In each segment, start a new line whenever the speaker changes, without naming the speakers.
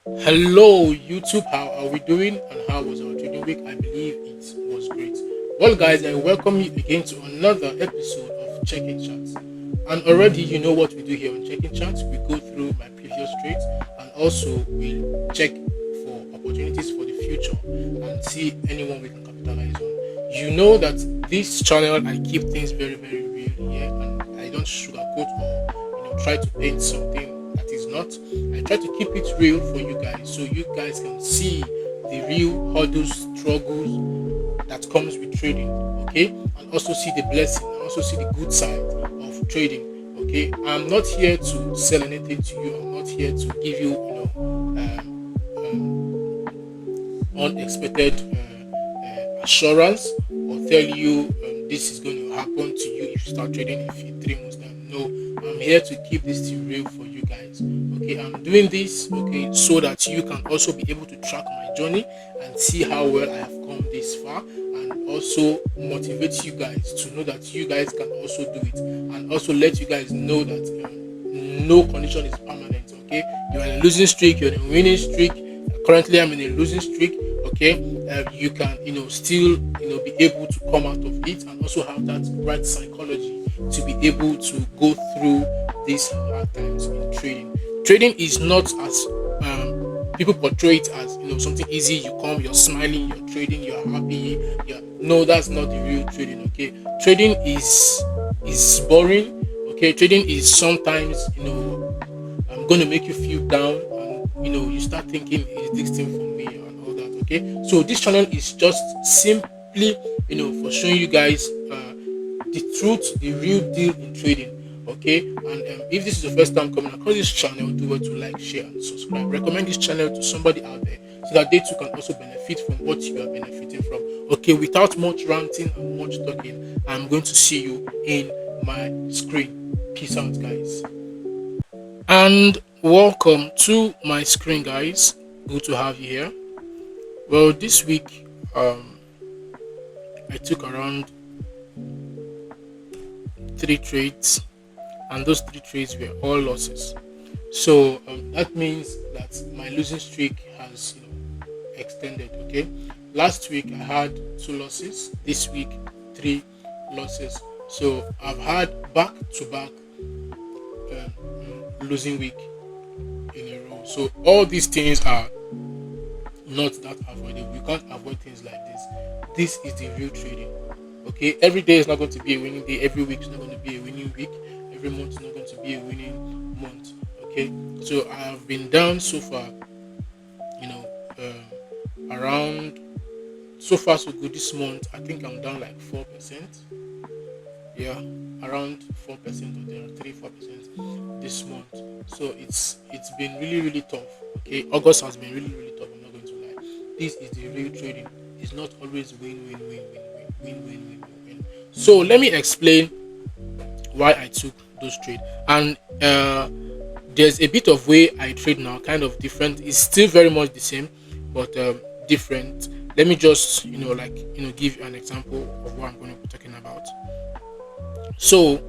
Hello, YouTube. How are we doing? And how was our trading week? I believe it was great. Well, guys, I welcome you again to another episode of Checking Charts. And already, you know what we do here on Checking Charts. We go through my previous trades and also we check for opportunities for the future and see anyone we can capitalize on. You know that this channel I keep things very, very real here, and I don't sugarcoat or try to paint something that is not. I try to keep it real for you guys so you guys can see the real hurdles, struggles that comes with trading, okay? And also see the blessing and also see the good side of trading, okay? I'm not here to sell anything to you. I'm not here to give you, unexpected assurance or tell you this is going to happen to you if you start trading in 3 months time. No, I'm here to keep this thing real for you guys. Okay, I'm doing this okay so that you can also be able to track my journey and see how well I have come this far, and also motivate you guys to know that you guys can also do it, and also let you guys know that no condition is permanent. Okay, you're in a losing streak, you're in a winning streak. Currently, I'm in a losing streak. Okay, you can still be able to come out of it and also have that right psychology to be able to go through these hard times in trading. Trading is not as people portray it as something easy. You come, you're smiling, you're trading, you're happy. No, that's not the real trading. Okay, trading is boring. Okay, trading is sometimes I'm gonna make you feel down, and you start thinking, is this thing for me and all that. Okay, so this channel is just simply for showing you guys the truth, the real deal in trading. Okay, and if this is the first time coming across this channel, do well to like, share, and subscribe. Recommend this channel to somebody out there so that they too can also benefit from what you are benefiting from. Okay, without much ranting and much talking, I'm going to see you in my screen. Peace out, guys. And welcome to my screen, guys. Good to have you here. Well, this week I took around 3 trades, and those 3 trades were all losses. So that means that my losing streak has extended. Okay, last week I had 2 losses. This week 3 losses. So I've had back-to-back losing week in a row. So all these things are not that avoidable. You can't avoid things like this. This is the real trading. Okay, every day is not going to be a winning day. Every week is not going to be a winning week. Every month is not going to be a winning month. Okay, so I have been down so far. Around so far so good this month. I think I'm down like 4%. Yeah, around 4% or there 3-4% this month. So it's been really really tough. Okay, August has been really really tough. I'm not going to lie. This is the real trading. It's not always win win win win win win win win win. So let me explain why I took those trade. And there's a bit of way I trade now, kind of different. It's still very much the same, but different. Let me just give you an example of what I'm going to be talking about. So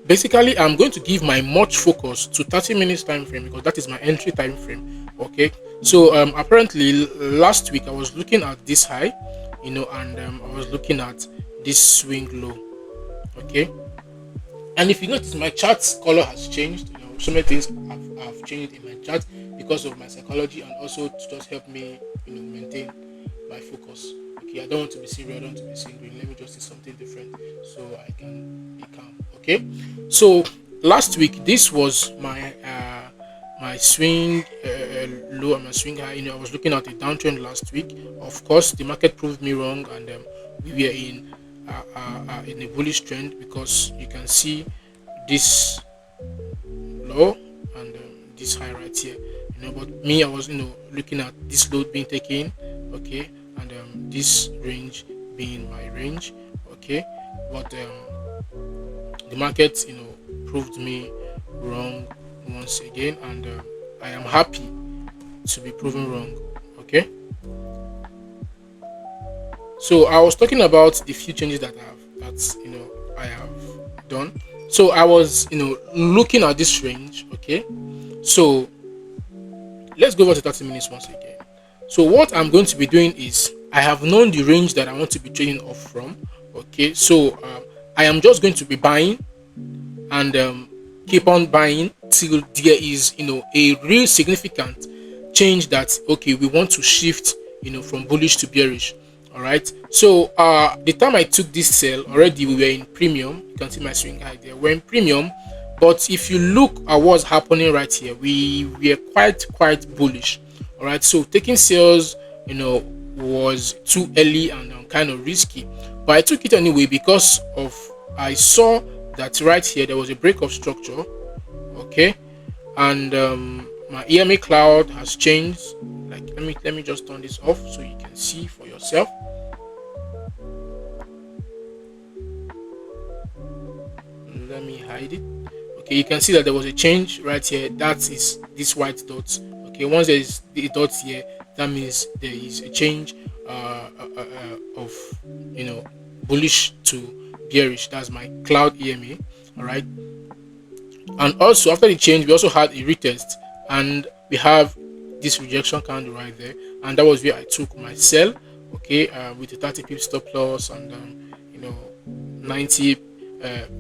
basically, I'm going to give my much focus to 30 minutes time frame because that is my entry time frame. Okay, so apparently last week I was looking at this high, and I was looking at this swing low. Okay, and if you notice, my chart color has changed. So many things have changed in my chart because of my psychology, and also to just help me maintain my focus. Okay, I don't want to be seen red, I don't want to be seen green. Let me just see something different so I can be calm. Okay, so last week this was my swing low and my swing high. I was looking at a downtrend last week. Of course, the market proved me wrong, and we were in a bullish trend because you can see this low and this high right here. But me, I was looking at this load being taken, okay, and this range being my range, okay. But the market proved me wrong once again, and I am happy to be proven wrong. Okay, so I was talking about the few changes I have done. So I was looking at this range. Okay, so let's go over to 30 minutes once again. So what I'm going to be doing is I have known the range that I want to be trading off from. Okay, so I am just going to be buying and keep on buying till there is a real significant change that okay, we want to shift from bullish to bearish. All right, so the time I took this sell already, we were in premium. You can see my swing high there, we're in premium. But if you look at what's happening right here, we are quite bullish. All right, so taking sales was too early and kind of risky, but I took it anyway because of I saw that right here there was a break of structure. Okay, and my EMA cloud has changed. Like, let me just turn this off so you can see for yourself. Let me hide it. Okay, you can see that there was a change right here. That is this white dot. Okay, once there is the dot here, that means there is a change of bullish to bearish. That's my cloud EMA. All right, and also after the change, we also had a retest, and we have this rejection candle right there, and that was where I took my sell. Okay, with a 30 pips stop loss and 90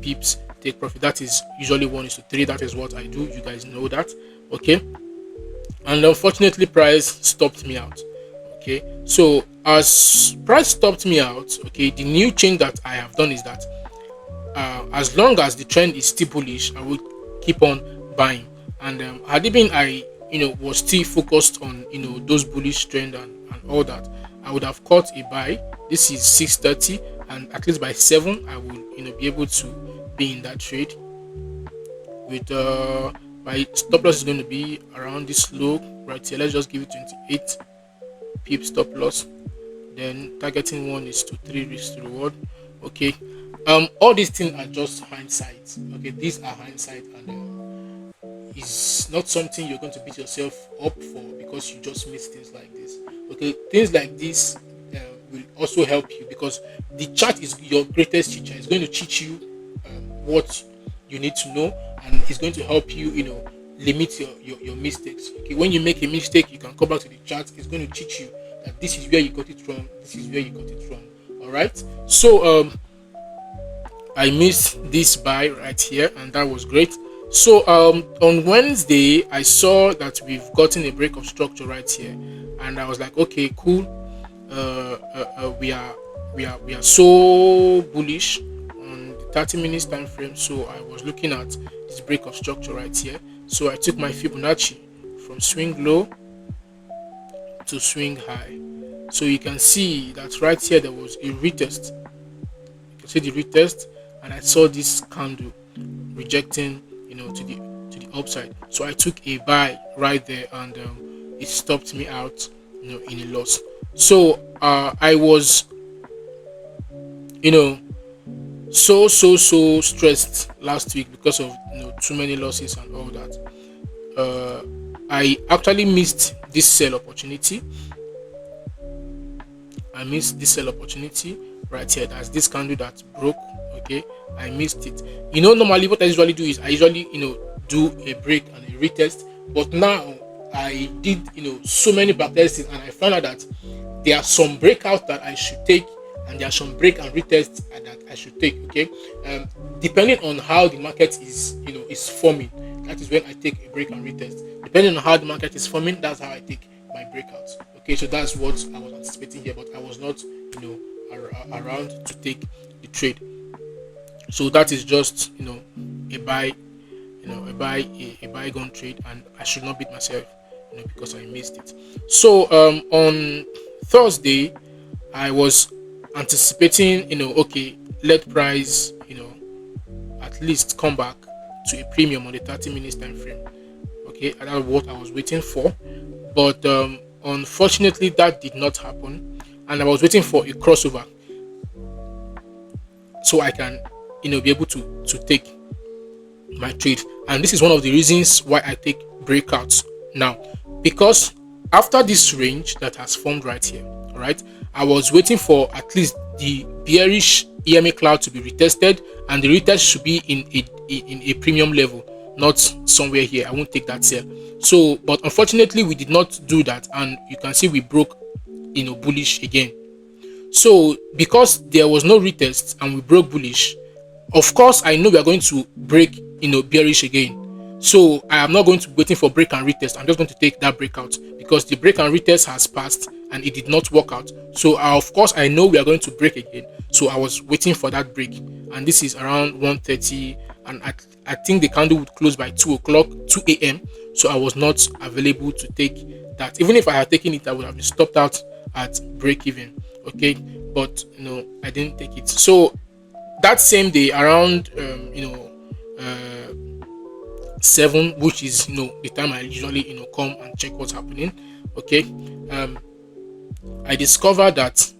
pips take profit. That is usually 1:3. That is what I do. You guys know that. Okay, and unfortunately price stopped me out. Okay, so as price stopped me out, okay, the new change that I have done is that as long as the trend is still bullish, I will keep on buying. And had it been I was still focused on those bullish trend and all that, I would have caught a buy. This is 6:30, and at least by 7 I will be able to be in that trade. With my stop loss is going to be around this low right here. Let's just give it 28 pip stop loss. Then targeting one is to 3 risk to reward. Okay, all these things are just hindsight. Okay, these are hindsight, and it's not something you're going to beat yourself up for because you just missed things like this. Okay, things like this will also help you because the chart is your greatest teacher. It's going to teach you what you need to know, and it's going to help you limit your mistakes. Okay, when you make a mistake, you can come back to the chart. It's going to teach you that this is where you got it from, this is where you got it from. All right, so I missed this buy right here, and that was great. So on Wednesday I saw that we've gotten a break of structure right here, and I was like, okay, cool. We are so bullish on the 30 minutes time frame. So I was looking at this break of structure right here. So I took my Fibonacci from swing low to swing high. So you can see that right here there was a retest. You can see the retest, and I saw this candle rejecting to the upside. So I took a buy right there, and it stopped me out in a loss. So I was so stressed last week because of too many losses and all that. I actually missed this sell opportunity. I missed this sell opportunity right here. That's this candle that broke. Okay, I missed it. Normally what I usually do is I usually do a break and a retest, but now I did so many backtests, and I found out that there are some breakouts that I should take, and there are some break and retests that I should take. Okay, depending on how the market is is forming, that is when I take a break and retest. Depending on how the market is forming, that's how I take my breakouts. Okay, so that's what I was anticipating here, but I was not around to take the trade. So that is just a buy, a bygone trade, and I should not beat myself because I missed it. So on Thursday I was anticipating okay, let price at least come back to a premium on the 30 minutes time frame. Okay, and that's what I was waiting for, but unfortunately that did not happen, and I was waiting for a crossover so I can be able to take my trade. And this is one of the reasons why I take breakouts now, because after this range that has formed right here, all right, I was waiting for at least the bearish EMA cloud to be retested, and the retest should be in a premium level. not somewhere here. I won't take that sell. So, but unfortunately, we did not do that, and you can see we broke, bullish again. So because there was no retest and we broke bullish, of course I know we are going to break, bearish again. So I am not going to be waiting for break and retest. I'm just going to take that breakout because the break and retest has passed and it did not work out. So of course I know we are going to break again. So I was waiting for that break, and this is around 1:30, and I think the candle would close by 2 o'clock, 2 a.m. So I was not available to take that. Even if I had taken it, I would have been stopped out at break even. Okay, but I didn't take it. So that same day around 7, which is the time I usually come and check what's happening. Okay, I discovered that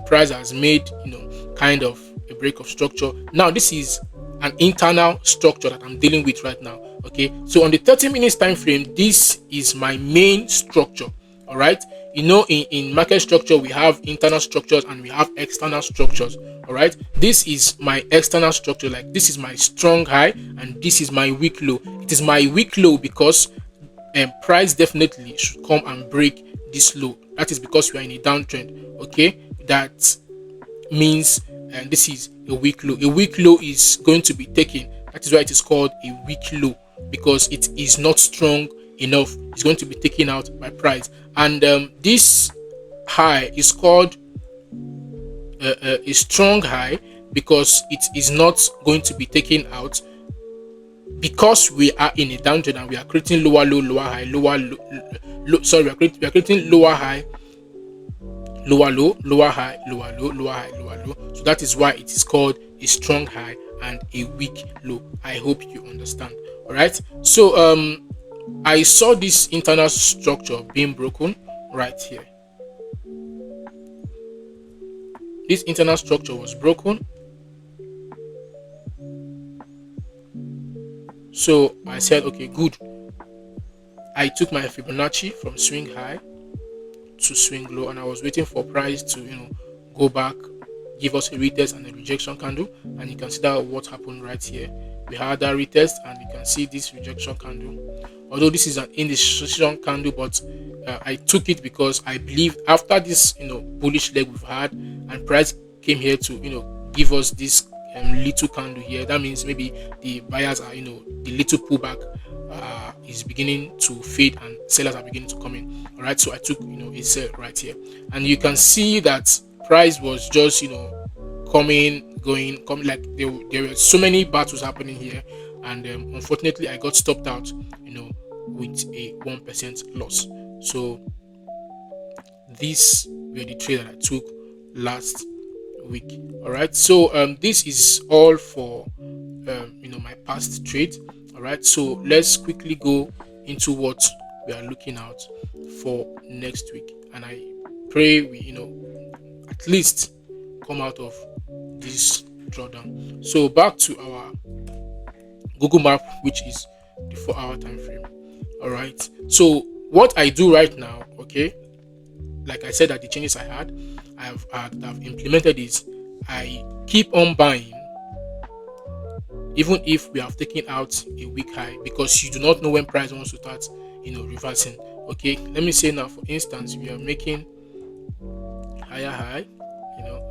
price has made kind of a break of structure. Now this is an internal structure that I'm dealing with right now. Okay, so on the 30 minutes time frame, this is my main structure. All right, in market structure we have internal structures and we have external structures. All right, this is my external structure. Like, this is my strong high and this is my weak low. It is my weak low because price definitely should come and break this low. That is because we are in a downtrend. Okay, that means this is a weak low. A weak low is going to be taken. That is why it is called a weak low, because it is not strong enough. It's going to be taken out by price, and this high is called a strong high because it is not going to be taken out, because we are in a downtrend and we are creating lower low, lower high, lower low, we are creating lower high, lower low, lower high, lower low, lower high, lower low. So that is why it is called a strong high and a weak low. I hope you understand. All right, so I saw this internal structure being broken right here. This internal structure was broken. So I said, okay, good. I took my Fibonacci from swing high to swing low, and I was waiting for price to go back, give us a retest and a rejection candle. And you can see that what happened right here. We had that retest and you can see this rejection candle. Although this is an indecision candle, but I took it because I believe after this bullish leg we've had and price came here to give us this little candle here, that means maybe the buyers are the little pullback is beginning to fade and sellers are beginning to come in. All right, so I took a sell right here, and you can see that price was just coming, going, coming. Like there were so many battles happening here, and unfortunately I got stopped out with a 1% loss. So these were the trade that I took last week. All right, so this is all for my past trade. All right, so let's quickly go into what we are looking out for next week, and I pray we at least come out of this drawdown. So back to our Google map, which is the 4-hour time frame. All right, so what I do right now, okay, like I said, that the changes I had, I've implemented is I keep on buying even if we have taken out a weak high, because you do not know when price wants to start reversing. Okay, let me say now, for instance, we are making higher high,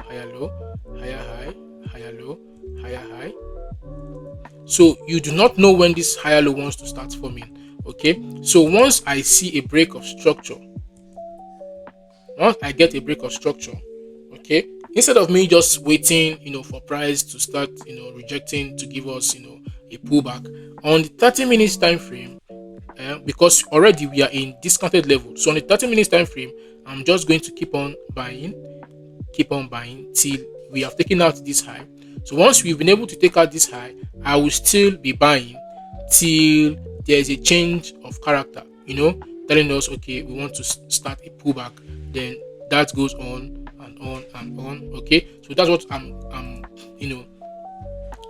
higher low, higher high, higher low, higher high. So you do not know when this higher low wants to start forming. Okay, so once I see a break of structure, once I get a break of structure, okay, instead of me just waiting for price to start rejecting to give us a pullback on the 30 minutes time frame, because already we are in discounted level. So on the 30 minutes time frame, I'm just going to keep on buying till we have taken out this high. So once we've been able to take out this high, I will still be buying till there is a change of character, telling us, okay, we want to start a pullback. Then that goes on and on and on. Okay, so that's what I'm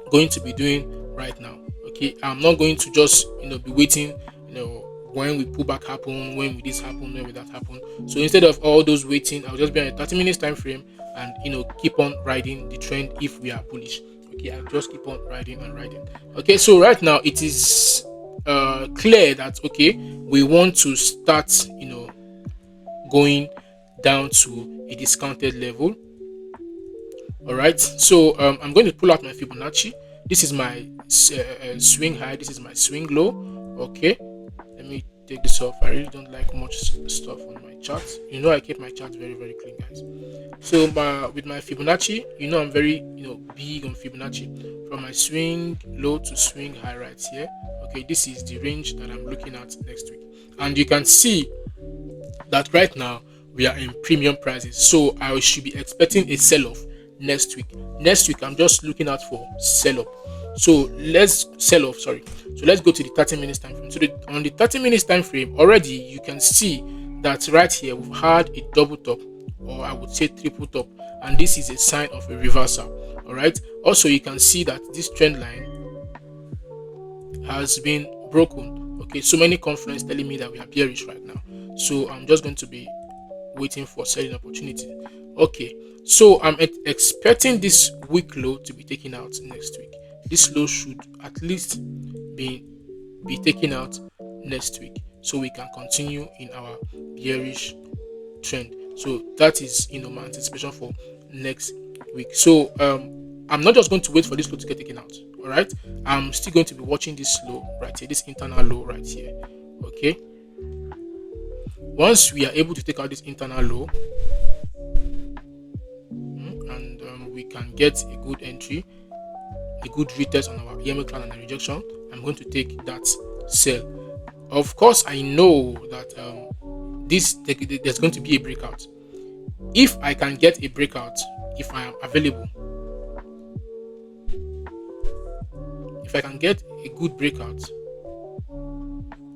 going to be doing right now. Okay, I'm not going to just be waiting when we pull back happen, when will this happen, when will that happen. So instead of all those waiting, I'll just be on a 30 minutes time frame and keep on riding the trend if we are bullish. Okay, I'll just keep on riding and riding. Okay, so right now it is clear that okay, we want to start, going down to a discounted level. All right, so I'm going to pull out my Fibonacci. This is my swing high, this is my swing low. Okay, let me take this off. I really don't like much stuff on my chart. I keep my chart very very clean, guys. So with my Fibonacci, I'm very big on Fibonacci, from my swing low to swing high right here. Okay, this is the range that I'm looking at next week, and you can see that right now we are in premium prices, so I should be expecting a sell-off next week. Next week I'm just looking out for sell-off. So let's sell off, sorry. So let's go to the 30 minutes time frame. So on the 30 minutes time frame, already you can see that right here we've had a double top, or I would say triple top, and this is a sign of a reversal. All right, also you can see that this trend line has been broken. Okay, so many conference telling me that we are bearish right now, so I'm just going to be waiting for selling opportunity. Okay, so I'm expecting this week low to be taken out next week. This low should at least be taken out next week, so we can continue in our bearish trend. So that is my anticipation for next week. So I'm not just going to wait for this low to get taken out. All right, I'm still going to be watching this low right here, this internal low right here. Okay, once we are able to take out this internal low, and we can get a good entry, a good retest on our EMA cloud and a rejection, I'm going to take that sell. Of course, I know that there's going to be a breakout. If I can get a breakout, if I am available, if I can get a good breakout,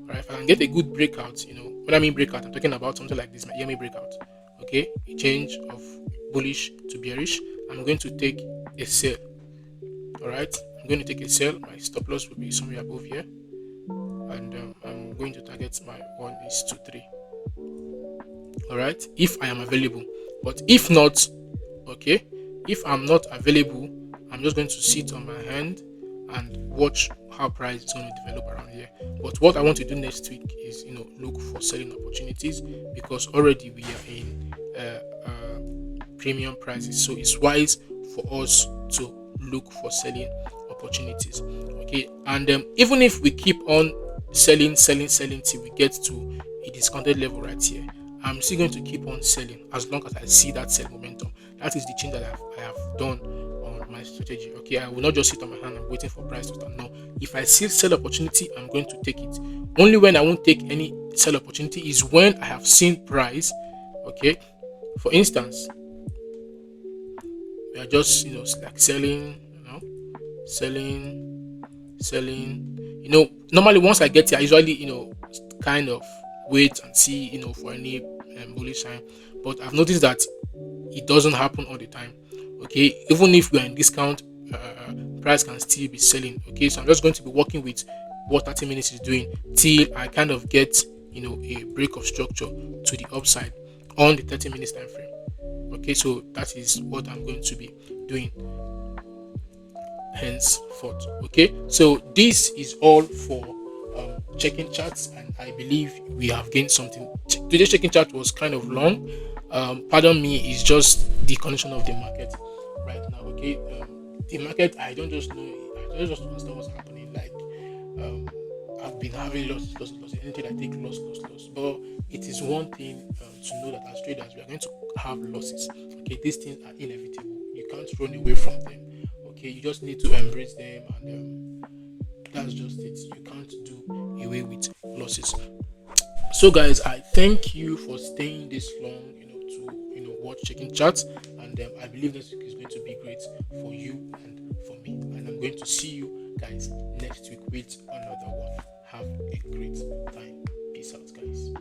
right? If I can get a good breakout, when I mean breakout, I'm talking about something like this, my EMA breakout. Okay, a change of bullish to bearish. I'm going to take a sell. All right, I'm going to take a sell. My stop loss will be somewhere above here, and I'm going to target my 1:3. All right, if I am available, but if not, okay, if I'm not available, I'm just going to sit on my hand and watch how price is going to develop around here. But what I want to do next week is look for selling opportunities, because already we are in premium prices, so it's wise for us to look for selling opportunities. Okay, and even if we keep on selling till we get to a discounted level right here, I'm still going to keep on selling as long as I see that sell momentum. That is the change that I have done on my strategy. Okay, I will not just sit on my hand and waiting for price to turn. No, if I see sell opportunity, I'm going to take it. Only when I won't take any sell opportunity is when I have seen price. Okay, for instance, we are just like selling, selling. Normally once I get here, I usually kind of wait and see for any bullish sign, but I've noticed that it doesn't happen all the time. Okay, even if we are in discount, price can still be selling. Okay, so I'm just going to be working with what 30 minutes is doing till I kind of get a break of structure to the upside on the 30 minutes time frame. Okay, so that is what I'm going to be doing henceforth. Okay, so this is all for checking charts, and I believe we have gained something. Today's checking chart was kind of long. Pardon me, it's just the condition of the market right now. Okay, the market, I don't just understand what's happening. Like I've been having losses. Anything I take loss. But it is one thing to know that as traders we are going to have losses. Okay, these things are inevitable. You can't run away from them. Okay, you just need to embrace them, and that's just it. You can't do away with losses. So guys, I thank you for staying this long, to watch checking charts, and I believe this week is going to be great for you and for me. And I'm going to see you guys next week with another one. Have a great time. Peace out, guys.